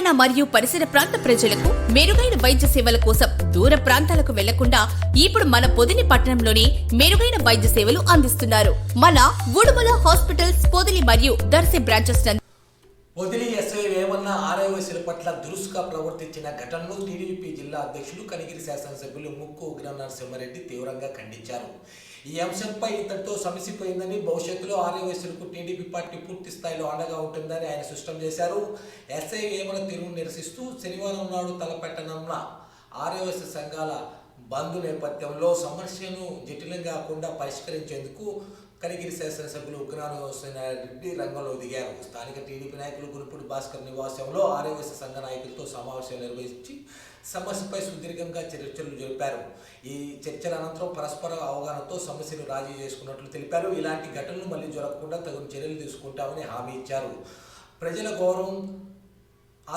పట్టణ మరియు పరిసర ప్రాంత ప్రజలకు మెరుగైన వైద్య సేవల కోసం దూర ప్రాంతాలకు వెళ్లకుండా ఇప్పుడు మన పొదిలి పట్టణంలోనే మెరుగైన వైద్య సేవలు అందిస్తున్నారు. మన ఉడుమల హాస్పిటల్స్ పొదిలి మరియు దర్శి బ్రాంచెస్ పొదిలి ఎస్ఐ వేమన్న ఆర్ఐఓసీల పట్ల దురుసుగా ప్రవర్తించిన ఘటనను టీడీపీ జిల్లా అధ్యక్షులు కనిగిరి శాసనసభ్యులు ముక్కు ఉగ్ర నరసింహారెడ్డి తీవ్రంగా ఖండించారు. ఈ అంశంపై ఇంతటితో సమసిపోయిందని, భవిష్యత్తులో ఆర్ఐఓసీలకు టీడీపీ పార్టీ పూర్తి స్థాయిలో అండగా ఉంటుందని ఆయన స్పష్టం చేశారు. ఎస్ఐ వేమన తీరును నిరసిస్తూ శనివారం నాడు తలపెట్టనున్న ఆర్ఐఓసీ సంఘాల బంద్ నేపథ్యంలో సమస్యను జటిలం కాకుండా పరిష్కరించేందుకు కనిగిరి శాసనసభ్యులు ఉగ్రనారాయణరెడ్డి రంగంలో దిగారు. స్థానిక టీడీపీ నాయకులు గురుపూడి భాస్కర్ నివాసంలో ఆర్ఐఓసీ సంఘ నాయకులతో సమావేశం నిర్వహించి సమస్యపై సుదీర్ఘంగా చర్చలు జరిపారు. ఈ చర్చల అనంతరం పరస్పర అవగాహనతో సమస్యను రాజీ చేసుకున్నట్లు తెలిపారు. ఇలాంటి ఘటనలు మళ్లీ జరగకుండా తగిన చర్యలు తీసుకుంటామని హామీ ఇచ్చారు. ప్రజల గౌరవం,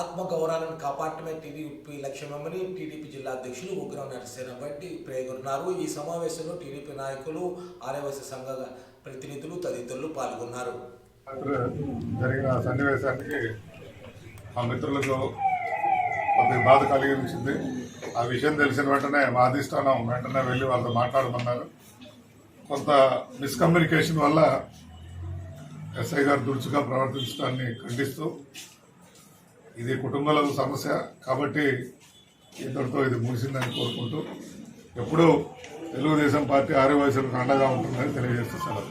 ఆత్మగౌరవాలను కాపాడటమే టీడీపీ లక్ష్యమని టీడీపీ జిల్లా అధ్యక్షులు ఉగ్ర నరసింహారెడ్డి పేర్కొన్నారు. ఈ సమావేశంలో టీడీపీ నాయకులు, ఆర్ఐఓసీ సంఘ ప్రతినిధులు తదితరులు పాల్గొన్నారు. జరిగిన సన్నివేశానికి మా మిత్రులకు కొద్దిగా బాధ కలిగించింది. ఆ విషయం తెలిసిన వెంటనే మా అధిష్టానం వెంటనే వెళ్ళి వాళ్ళతో మాట్లాడమన్నారు. కొంత మిస్కమ్యూనికేషన్ వల్ల ఎస్ఐ గారు దురుసుగా ప్రవర్తించడాన్ని ఖండిస్తూ, ఇది కుటుంబాల సమస్య కాబట్టి ఇద్దరితో ఇది ముగిసిందని కోరుకుంటూ, ఎప్పుడూ తెలుగుదేశం పార్టీ ఆర్ఐఓసీలకు అండగా ఉంటుందని తెలియజేస్తూ సెలవు.